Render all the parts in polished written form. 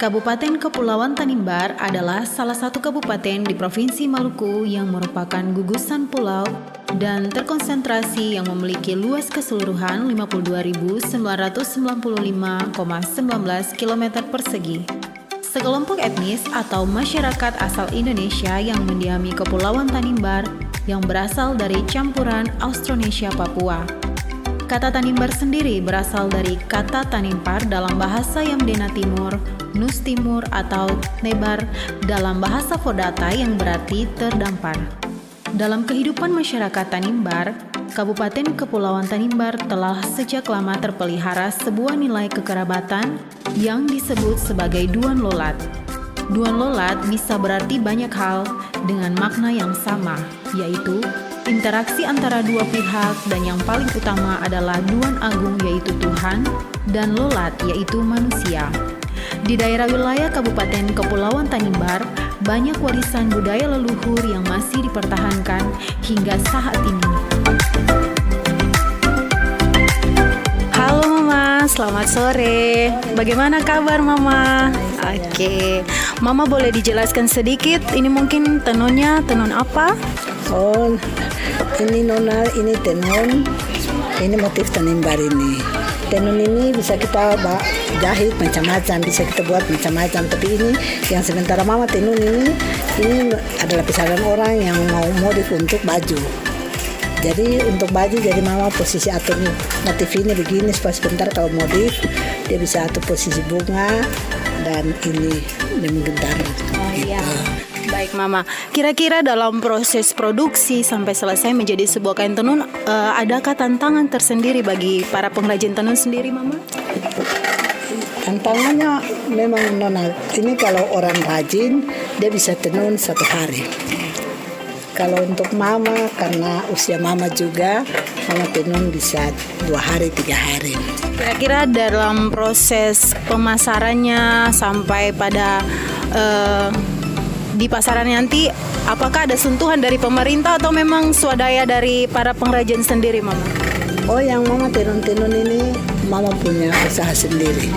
Kabupaten Kepulauan Tanimbar adalah salah satu kabupaten di Provinsi Maluku yang merupakan gugusan pulau dan terkonsentrasi yang memiliki luas keseluruhan 52.995,19 km persegi. Sekelompok etnis atau masyarakat asal Indonesia yang mendiami Kepulauan Tanimbar yang berasal dari campuran Austronesia Papua. Kata Tanimbar sendiri berasal dari kata Tanimpar dalam bahasa Yamdena Timur, Nus Timur atau Nebar dalam bahasa Fodata yang berarti terdampar. Dalam kehidupan masyarakat Tanimbar, Kabupaten Kepulauan Tanimbar telah sejak lama terpelihara sebuah nilai kekerabatan yang disebut sebagai Duan Lolat. Duan Lolat bisa berarti banyak hal dengan makna yang sama, yaitu interaksi antara dua pihak dan yang paling utama adalah Duan Agung yaitu Tuhan dan Lolat yaitu manusia. Di daerah wilayah Kabupaten Kepulauan Tanimbar, banyak warisan budaya leluhur yang masih dipertahankan hingga saat ini. Halo Mama, selamat sore. Bagaimana kabar Mama? Oke, Mama boleh dijelaskan sedikit ini mungkin tenunnya tenun apa? Oh, ini Nona, ini tenun, ini motif Tanimbar ini. Tenun ini bisa kita jahit macam-macam, bisa kita buat macam-macam. Tapi ini yang sementara Mama tenun ini adalah pesanan orang yang mau modif untuk baju. Jadi untuk baju, jadi Mama posisi atur motif ini begini supaya sebentar kalau modif dia bisa atur posisi bunga dan ini menggentar. Oh iya. Baik Mama, kira-kira dalam proses produksi sampai selesai menjadi sebuah kain tenun, adakah tantangan tersendiri bagi para pengrajin tenun sendiri Mama? Tantangannya memang Nona, ini kalau orang rajin dia bisa tenun 1 hari. Kalau untuk Mama, karena usia Mama juga, Mama tenun bisa 2 hari, 3 hari. Kira-kira dalam proses pemasarannya sampai pada di pasaran nanti, apakah ada sentuhan dari pemerintah atau memang swadaya dari para pengrajin sendiri, Mama? Oh, yang Mama tenun-tenun ini, Mama punya usaha sendiri.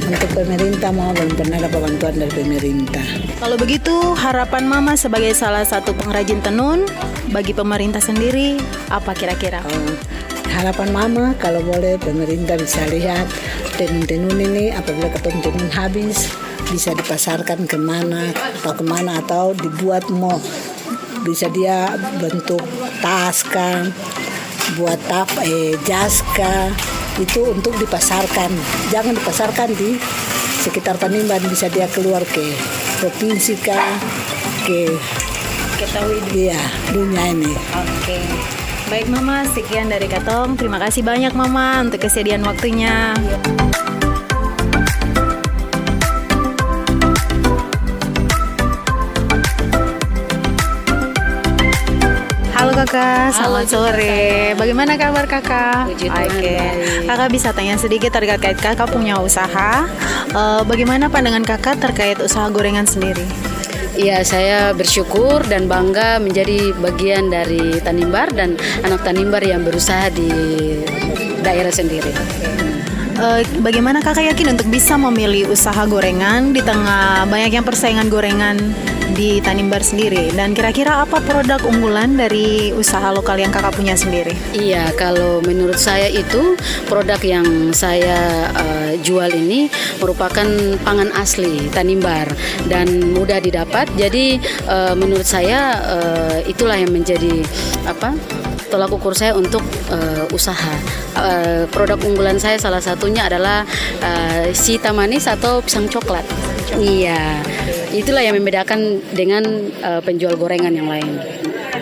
Untuk pemerintah, Mama belum pernah dapat bantuan dari pemerintah. Kalau begitu, harapan Mama sebagai salah satu pengrajin tenun bagi pemerintah sendiri, apa kira-kira? Harapan Mama, kalau boleh pemerintah bisa lihat tenun-tenun ini, apabila tenun habis, bisa dipasarkan kemana atau dibuat bisa dia bentuk tas kan, buat jas kah, itu untuk dipasarkan. Jangan dipasarkan di sekitar Tanimbar, bisa dia keluar ke provinsi kah, ke dunia ini. Oke. Baik Mama, sekian dari Katong. Terima kasih banyak Mama untuk kesediaan waktunya. Halo Kakak, selamat sore. Bagaimana kabar Kakak? Oke. Kakak bisa tanya sedikit terkait Kakak punya usaha. Bagaimana pandangan Kakak terkait usaha gorengan sendiri? Iya, saya bersyukur dan bangga menjadi bagian dari Tanimbar dan anak Tanimbar yang berusaha di daerah sendiri. Bagaimana Kakak yakin untuk bisa memilih usaha gorengan di tengah banyaknya persaingan gorengan di Tanimbar sendiri? Dan kira-kira apa produk unggulan dari usaha lokal yang Kakak punya sendiri? Iya, kalau menurut saya itu produk yang saya jual ini merupakan pangan asli Tanimbar dan mudah didapat. Jadi menurut saya itulah yang menjadi tolak ukur saya untuk usaha. Produk unggulan saya salah satunya adalah sita manis atau pisang coklat. Iya, itulah yang membedakan dengan penjual gorengan yang lain.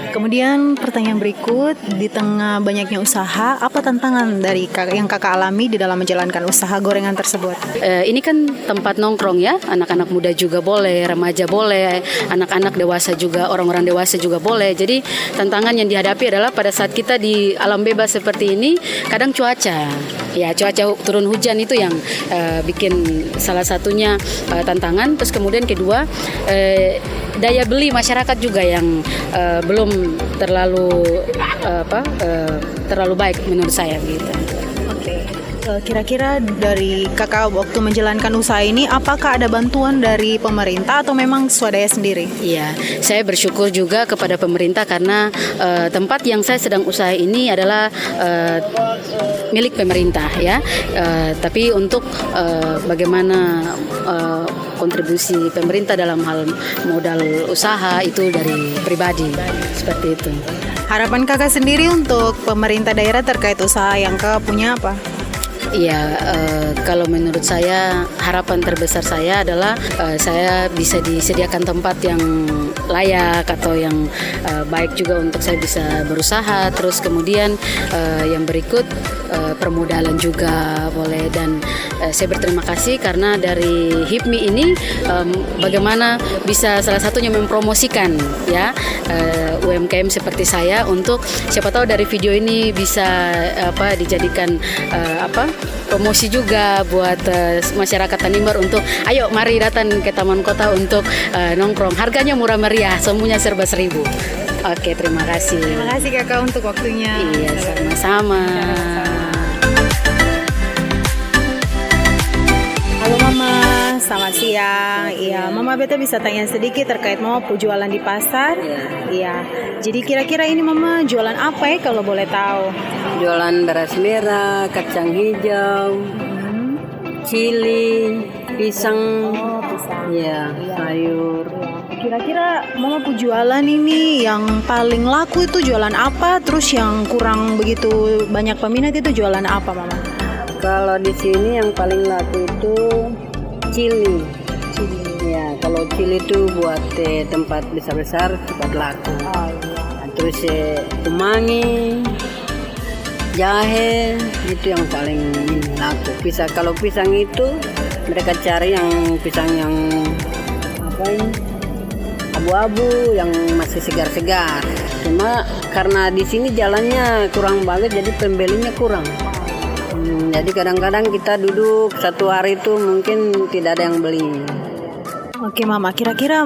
Kemudian pertanyaan berikut, di tengah banyaknya usaha, apa tantangan dari yang Kakak alami di dalam menjalankan usaha gorengan tersebut? Ini kan tempat nongkrong ya, anak-anak muda juga boleh, remaja boleh, anak-anak dewasa juga, orang-orang dewasa juga boleh. Jadi tantangan yang dihadapi adalah pada saat kita di alam bebas seperti ini, kadang cuaca turun hujan itu yang bikin salah satunya tantangan. Terus kemudian kedua, daya beli masyarakat juga yang belum terlalu baik menurut saya gitu. Oke. Kira-kira dari kakak waktu menjalankan usaha ini, apakah ada bantuan dari pemerintah atau memang swadaya sendiri? Iya, saya bersyukur juga kepada pemerintah karena tempat yang saya sedang usaha ini adalah milik pemerintah ya. Tapi untuk bagaimana kontribusi pemerintah dalam hal modal usaha itu dari pribadi seperti itu. Harapan kakak sendiri untuk pemerintah daerah terkait usaha yang kakak punya apa? Iya, kalau menurut saya harapan terbesar saya adalah saya bisa disediakan tempat yang layak atau yang baik juga untuk saya bisa berusaha. Terus kemudian yang berikut permodalan juga boleh, dan saya berterima kasih karena dari HIPMI ini bagaimana bisa salah satunya mempromosikan ya UMKM seperti saya, untuk siapa tahu dari video ini bisa dijadikan promosi juga buat masyarakat Tanimbar untuk ayo mari datang ke Taman Kota untuk nongkrong. Harganya murah meriah, semuanya serba 1.000. Oke, terima kasih. Terima kasih kakak untuk waktunya. Iya, sama-sama. Halo Mama, selamat siang. Iya, Mama beta bisa tanya sedikit terkait Mama jualan di pasar. Iya. Jadi kira-kira ini Mama jualan apa ya kalau boleh tahu? Jualan beras merah, kacang hijau, cili, pisang, Pisang. ya, sayur. Kira-kira Mama jualan ini yang paling laku itu jualan apa? Terus yang kurang begitu banyak peminat itu jualan apa Mama? Kalau di sini yang paling laku itu cili. Ya, kalau cili itu buat tempat besar-besar cepat laku. Terus kemangi, jahe itu yang paling laku. Kalau pisang itu mereka cari yang pisang yang abu-abu yang masih segar-segar. Cuma karena di sini jalannya kurang banget, jadi pembelinya kurang. Jadi kadang-kadang kita duduk satu hari itu mungkin tidak ada yang beli. Oke Mama, kira-kira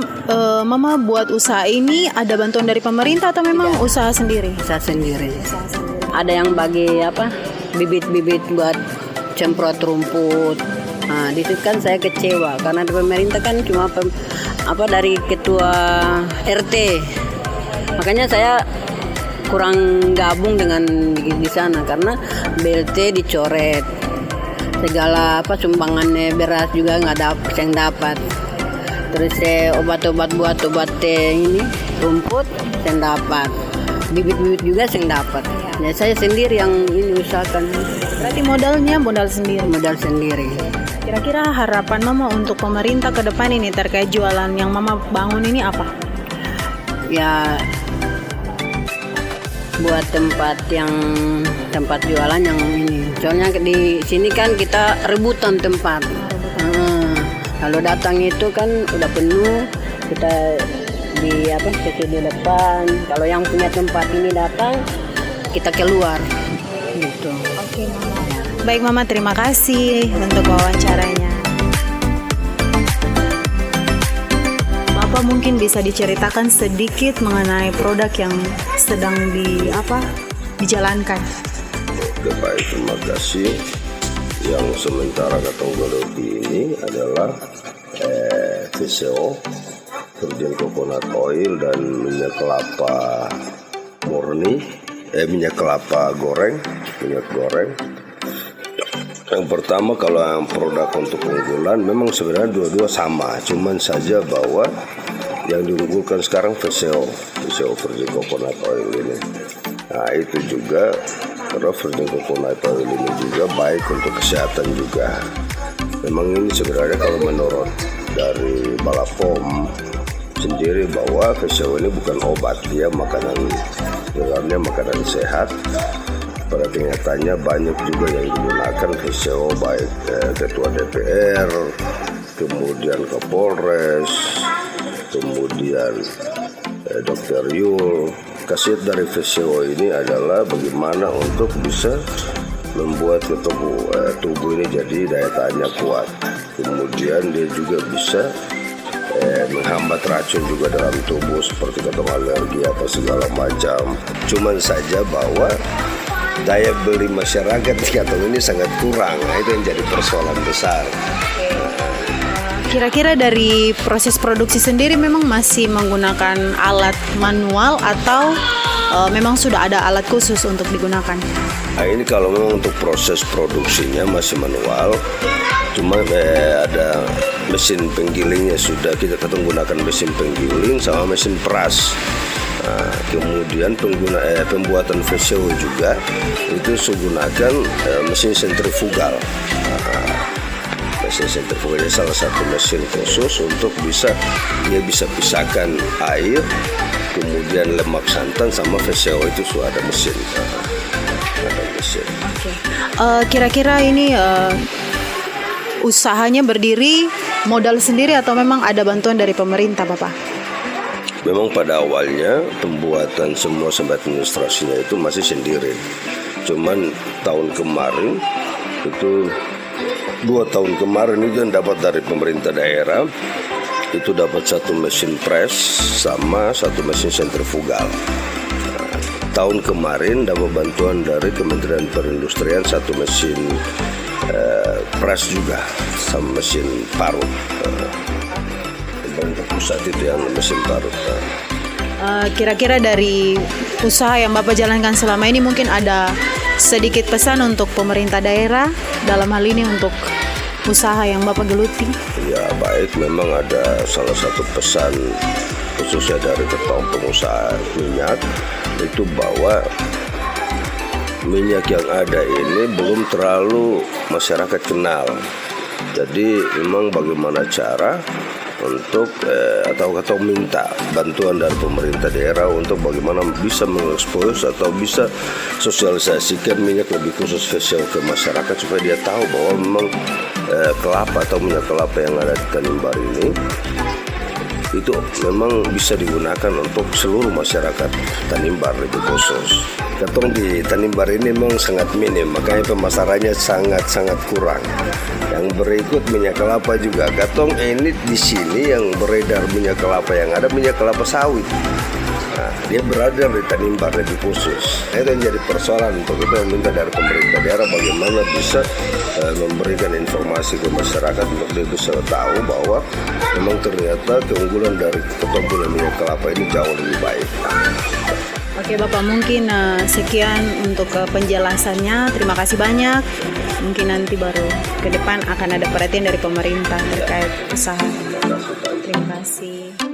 Mama buat usaha ini ada bantuan dari pemerintah atau memang usaha sendiri? Usaha sendiri. Ada yang bagi bibit-bibit buat semprot rumput. Nah, di situ kan saya kecewa karena di pemerintah kan cuma dari ketua RT. Makanya saya kurang gabung dengan di sana karena BLT dicoret, segala sumbangannya beras juga nggak dapat yang dapat. Terus obat-obat buat ini rumput yang dapat, bibit-bibit juga yang dapat. Ya saya sendiri yang ini usahakan. Berarti modal sendiri. Modal sendiri. Kira-kira harapan Mama untuk pemerintah ke depan ini terkait jualan yang Mama bangun ini apa? Ya buat tempat jualan yang ini. Soalnya di sini kan kita rebutan tempat. Kalau datang itu kan udah penuh, kita di sesi di depan. Kalau yang punya tempat ini datang, kita keluar. Gitu. Oke Mama. Baik Mama, terima kasih untuk wawancaranya. Bapak mungkin bisa diceritakan sedikit mengenai produk yang sedang dijalankan. Oke, baik, terima kasih. Yang sementara Katong gelobi ini adalah VCO, virgin coconut oil, dan minyak kelapa murni, minyak kelapa minyak goreng. Yang pertama, kalau yang produk untuk unggulan memang sebenarnya dua-dua sama, cuman saja bahwa yang diunggulkan sekarang VCO virgin coconut oil ini. Nah itu juga karena virgin coconut oil ini juga baik untuk kesehatan juga. Memang ini sebenarnya kalau menurut dari Balapom sendiri bahwa VCO ini bukan obat, dia dalamnya makanan sehat. Pada kenyataannya banyak juga yang digunakan VCO, baik ketua DPR, kemudian Kapolres, kemudian Dr. Yul. Khasiat dari VCO ini adalah bagaimana untuk bisa membuat tubuh ini jadi daya tahannya kuat. Kemudian dia juga bisa menghambat racun juga dalam tubuh seperti alergi apa segala macam. Cuman saja bahwa daya beli masyarakat di Katong ini sangat kurang. Nah, itu yang jadi persoalan besar. Kira-kira dari proses produksi sendiri memang masih menggunakan alat manual atau memang sudah ada alat khusus untuk digunakan? Nah, ini kalau memang untuk proses produksinya masih manual, cuma ada mesin penggilingnya sudah kita menggunakan mesin penggiling sama mesin peras. Nah, kemudian pembuatan VCO juga itu menggunakan mesin sentrifugal. Mesin sentrifugal salah satu mesin khusus untuk bisa pisahkan air, kemudian lemak santan sama VCO itu sudah ada mesin. Oke. Kira-kira ini usahanya berdiri modal sendiri atau memang ada bantuan dari pemerintah, Bapak? Memang pada awalnya pembuatan semua sampai administrasinya itu masih sendiri. Cuman tahun kemarin itu 2 tahun kemarin itu yang dapat dari pemerintah daerah itu dapat 1 mesin press sama 1 mesin sentrifugal. Tahun kemarin dapat bantuan dari Kementerian Perindustrian 1 mesin press juga sama mesin parut. Pemerintah pusat itu yang mesin parut. Kira-kira dari usaha yang Bapak jalankan selama ini mungkin ada sedikit pesan untuk pemerintah daerah dalam hal ini untuk usaha yang Bapak geluti? Ya baik, memang ada salah satu pesan khususnya dari ketua pengusaha minyak itu bahwa minyak yang ada ini belum terlalu masyarakat kenal. Jadi memang bagaimana cara untuk atau minta bantuan dari pemerintah daerah untuk bagaimana bisa mengekspos atau bisa sosialisasikan minyak lebih khusus VCO ke masyarakat supaya dia tahu bahwa memang kelapa atau minyak kelapa yang ada di Tanimbar ini itu memang bisa digunakan untuk seluruh masyarakat Tanimbar lebih khusus. Katong di Tanimbar ini memang sangat minim, makanya pemasarannya sangat kurang. Yang berikut minyak kelapa juga. Katong ini di sini yang beredar minyak kelapa yang ada minyak kelapa sawit. Nah, dia berada di Tanimbar lebih khusus. Itu yang jadi persoalan untuk kita meminta dari pemerintah daerah bagaimana bisa memberikan informasi ke masyarakat untuk dia bisa tahu bahwa memang ternyata keunggulan dari ketumbuhan minyak kelapa ini jauh lebih baik. Oke Bapak, mungkin sekian untuk penjelasannya. Terima kasih banyak. Mungkin nanti baru ke depan akan ada perhatian dari pemerintah terkait usaha. Terima kasih.